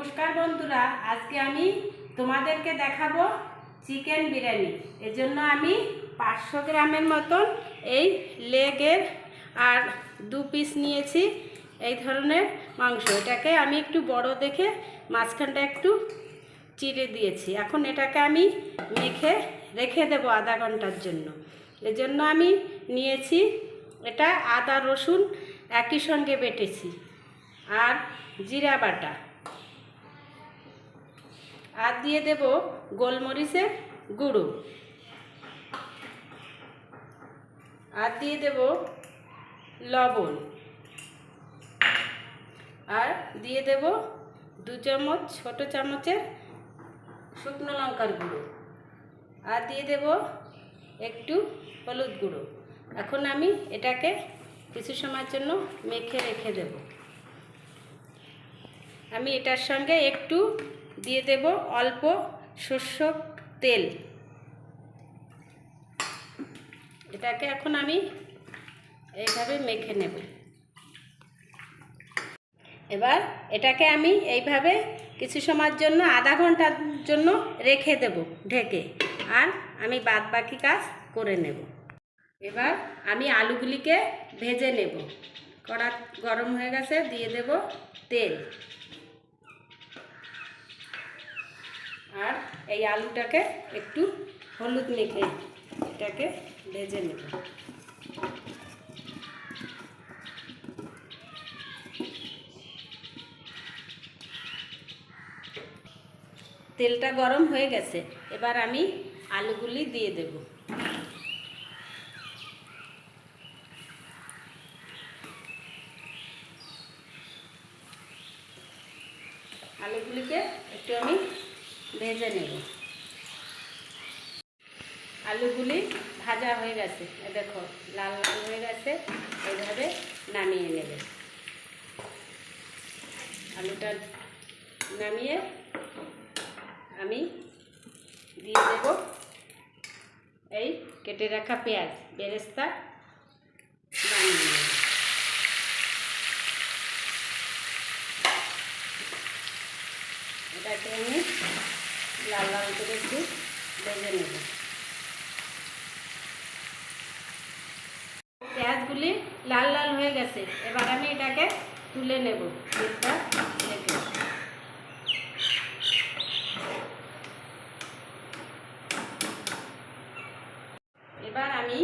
নমস্কার বন্ধুরা, আজকে আমি তোমাদেরকে দেখাবো চিকেন বিরিয়ানি। এজন্য আমি 500 গ্রামের মতন এই লেগের আর 2 পিস নিয়েছি এই ধরনের মাংস। এটাকে আমি একটু বড় দেখে মাঝখানটা একটু চিড়ে দিয়েছি। এখন এটাকে আমি মেখে রেখে দেবো আধা ঘন্টার জন্য। এজন্য আমি নিয়েছি এটা আদা রসুন একই সঙ্গে বেটেছি আর জিরা বাটা, আর দিয়ে দেব গোলমরিচের গুঁড়ো, আর দিয়ে দেব লবণ, আর দিয়ে দেব 2 চামচ ছোট চামচের শুকনো লঙ্কার গুঁড়ো, আর দিয়ে দেব একটু হলুদ গুঁড়ো। এখন আমি এটাকে কিছু সময়ের জন্য মেখে রেখে দেব। আমি এটার সঙ্গে একটু দিয়ে দেব অল্প সরষের তেল। এটাকে এখন আমি এইভাবে মেখে নেব। এবার এটাকে আমি এইভাবে কিছু সময়ের জন্য আধা ঘন্টার জন্য রেখে দেব ঢেকে, আর আমি বাদ বাকি কাজ করে নেব। এবার আমি আলুগুলিকে ভেজে নেব। কড়া গরম হয়ে গেছে, দিয়ে দেব তেল, আর এই আলুটাকে একটু হলুদ মেখে এটাকে ভেজে নেব। তেলটা গরম হয়ে গেছে, এবার আমি আলুগুলি দিয়ে দেব। আলুগুলিকে একটু আমি ভেজে নেব। আলুগুলি ভাজা হয়ে গেছে, দেখো লাল লাল হয়ে গেছে। এইভাবে নামিয়ে নেবে। আলুটা নামিয়ে আমি দিয়ে দেব এই কেটে রাখা পেঁয়াজ বেরেস্তা বানিয়ে নেব। এটাকে আমি লাল লাল করে একটু ভেজে নেব। পেঁয়াজগুলি লাল লাল হয়ে গেছে, এবার আমি এটাকে তুলে নেব। এবার আমি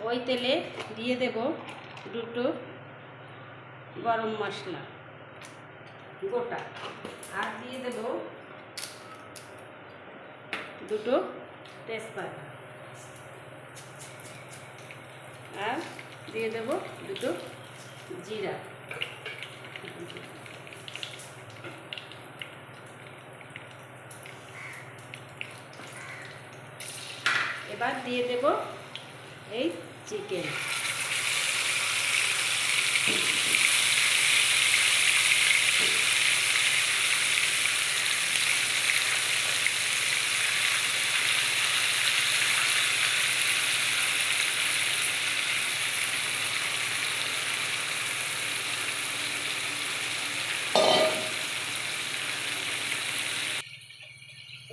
ওই তেলে দিয়ে দেব 2টো গরম মশলা গোটা, আর দিয়ে দেব 2টো তেজপাতা, আর দিয়ে দেব 2টো জিরা। এবার দিয়ে দেব এই চিকেন।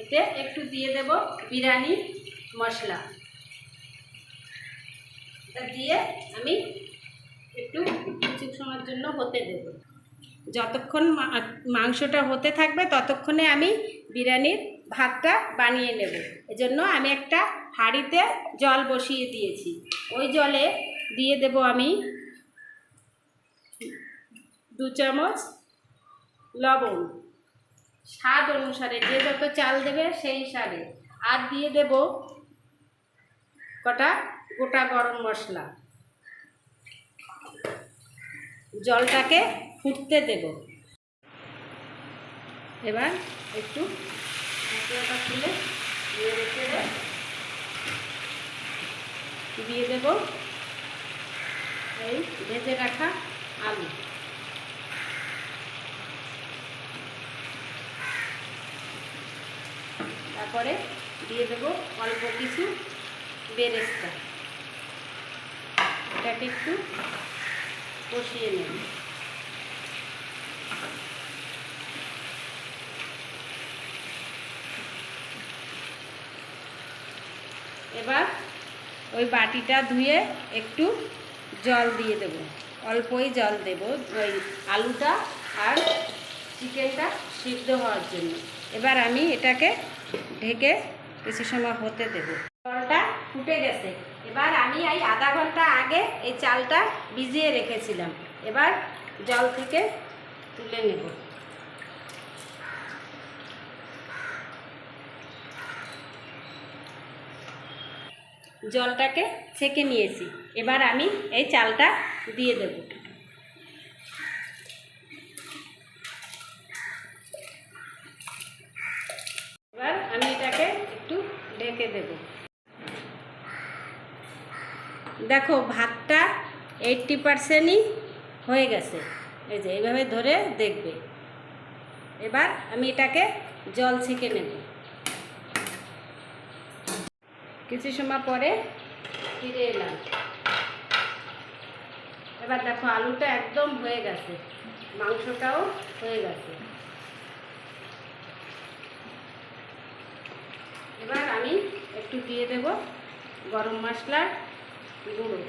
এতে একটু দিয়ে দেব বিরিয়ানি মশলা। এটা দিয়ে আমি একটু কিছু সময়ের জন্য হতে দেব। যতক্ষণ মাংসটা হতে থাকবে ততক্ষণে আমি বিরিয়ানির ভাতটা বানিয়ে নেব। এজন্য আমি একটা হাঁড়িতে জল বসিয়ে দিয়েছি। ওই জলে দিয়ে দেব আমি 2 চামচ লবণ, স্বাদ অনুসারে, যে যত চাল দেবে সেই হিসাবে, আর দিয়ে দেব কটা গোটা গরম মশলা। জলটাকে ফুটতে দেব। এবার একটু মশলাটা তুলে দিয়ে দেব এই ভেজে রাখা আলু। তারপরে দিয়ে দেব অল্প কিছু বেরেস্তা। এটাকে একটু কষিয়ে নেব। এবার ওই বাটিটা ধুয়ে একটু জল দিয়ে দেব, অল্পই জল দেব ওই আলুটা আর চিকেনটা সিদ্ধ হওয়ার জন্য। এবার আমি এটাকে ঢেকে কিছু সময় হতে দেব। জলটা ফুটে গেছে। এবার আমি এই আধা ঘন্টা আগে এই চালটা ভিজিয়ে রেখেছিলাম, এবার জল থেকে তুলে নেব। জলটাকে ছেঁকে নিয়েছি, এবার আমি এই চালটা দিয়ে দেব। এবার আমি এটাকে একটু ঢেকে দেব। দেখো ভাতটা 80%ই হয়ে গেছে, এই যে এইভাবে ধরে দেখবে। এবার আমি এটাকে জল ছেঁকে নেব। কিছু সময় পরে ফিরে এলাম। এবার দেখো আলুটা একদম হয়ে গেছে, মাংসটাও হয়ে গেছে। এবার আমি একটু দিয়ে দেব গরম মশলার গুঁড়ো।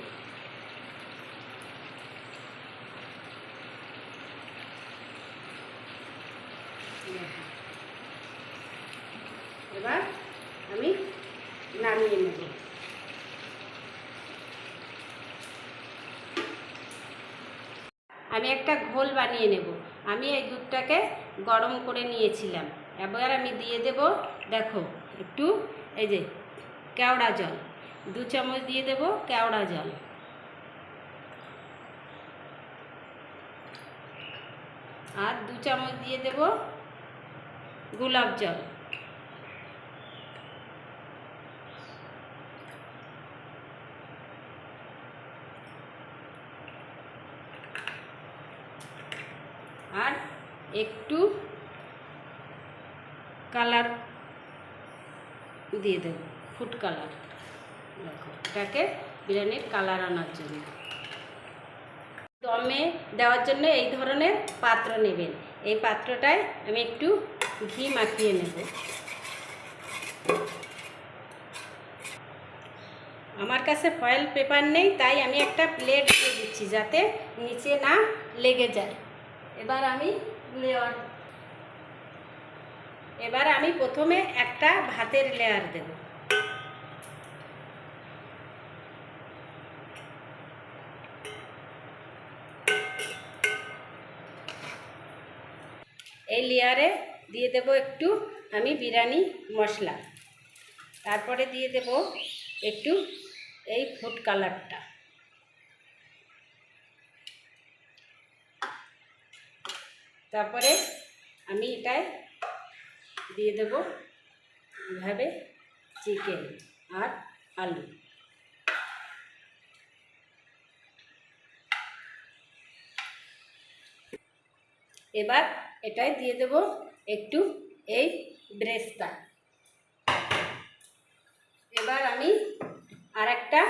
এবার আমি নামিয়ে নেব। আমি একটা ঘোল বানিয়ে নেব। আমি এই দুধটাকে গরম করে নিয়েছিলাম, এবার আমি দিয়ে দেব, দেখো একটু এই যে কেওড়া জল, 2 চামচ দিয়ে দেব কেওড়া জল। আর 2 চামচ দিয়ে দেব গোলাপ জল। আর একটু কালার দিয়ে দেব, ফুড কালার। দেখো এটাকে বিরিয়ানির কালার আনার জন্য। দমে দেওয়ার জন্য এই ধরনের পাত্র নেবেন। এই পাত্রটায় আমি একটু ঘি মাখিয়ে নেব। আমার কাছে ফয়েল পেপার নেই, তাই আমি একটা প্লেট দিয়ে দিচ্ছি যাতে নিচে না লেগে যায়। এবার আমি প্রথমে একটা ভাতের লেয়ার দেব। এই লেয়ারে দিয়ে দেব একটু আমি বিরিয়ানি মশলা, তারপরে দিয়ে দেব একটু এই ফুড কালারটা, তারপরে আমি এটায় দিয়ে দেব এভাবে চিকেন আর আলু। এবার এটাই দিয়ে দেব একটু এই ব্রেস্তা। এবার আমি আর একটা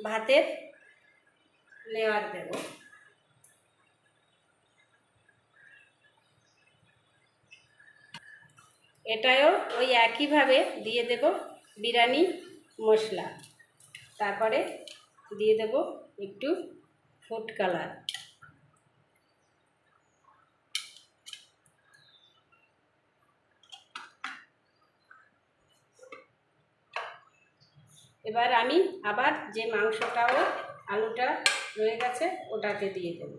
ভাতের লেয়ার দেব। এটাও ওই একইভাবে দিয়ে দেব বিরিয়ানি মশলা, তারপরে দিয়ে দেব একটু ফুড কালার। এবার আমি আবার যে মাংসটাও আলুটা রয়ে গেছে ওটাকে দিয়ে দেব।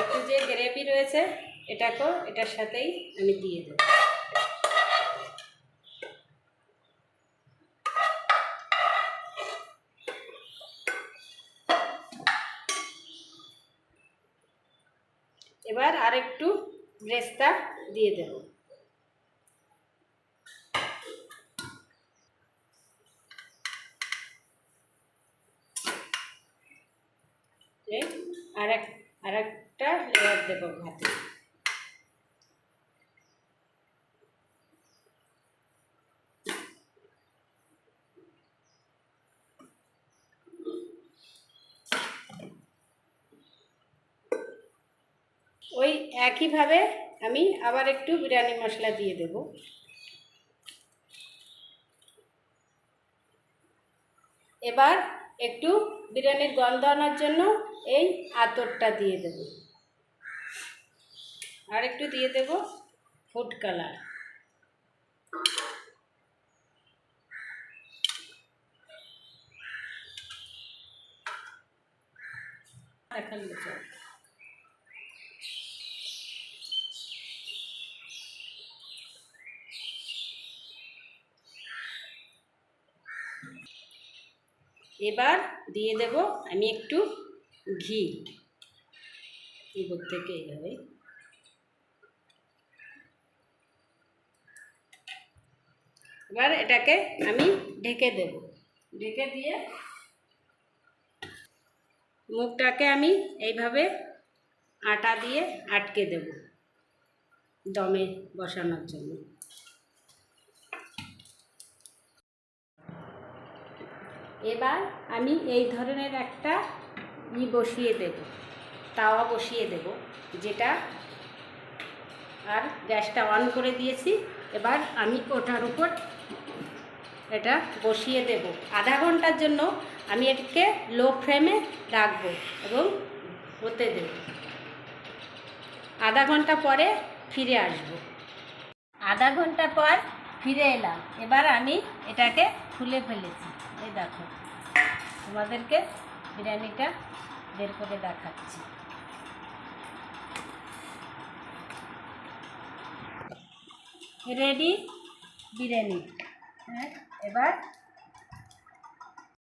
একটু যে গ্রেভি রয়েছে এটাকেও এটার সাথেই আমি দিয়ে দেব। এবার আর একটু ব্রেস্তা দিয়ে দেব। আর একটা লেয়ার দেব ভাতে। ওই একইভাবে আমি আবার একটু বিরিয়ানি মশলা দিয়ে দেব। এবার একটু বিরিয়ানির গন্ধ আনার জন্য এই আতরটা দিয়ে দেব, আর একটু দিয়ে দেব ফুড কালার। এবার দিয়ে দেব আমি একটু ঘি, উপর থেকে এইভাবে। এবার এটাকে আমি ঢেকে দেব, ঢেকে দিয়ে মুখটাকে আমি এইভাবে আটা দিয়ে আটকে দেব দমে বসানোর জন্য। এবার আমি এই ধরনের একটা বসিয়ে দেব, তাওয়া বসিয়ে দেব, যেটা, আর গ্যাসটা অন করে দিয়েছি। এবার আমি ওটার উপর এটা বসিয়ে দেব। আধা ঘন্টার জন্য আমি এটাকে লো ফ্লেমে রাখবো এবং হতে দেব। আধা ঘন্টা পরে ফিরে আসব। আধা ঘন্টা পর ফিরে এলাম। এবার আমি এটাকে খুলে ফেলেছি। এই দেখো, তোমাদেরকে বিরিয়ানিটা বের করে দেখাচ্ছি। রেডি বিরিয়ানি। হ্যাঁ, এবার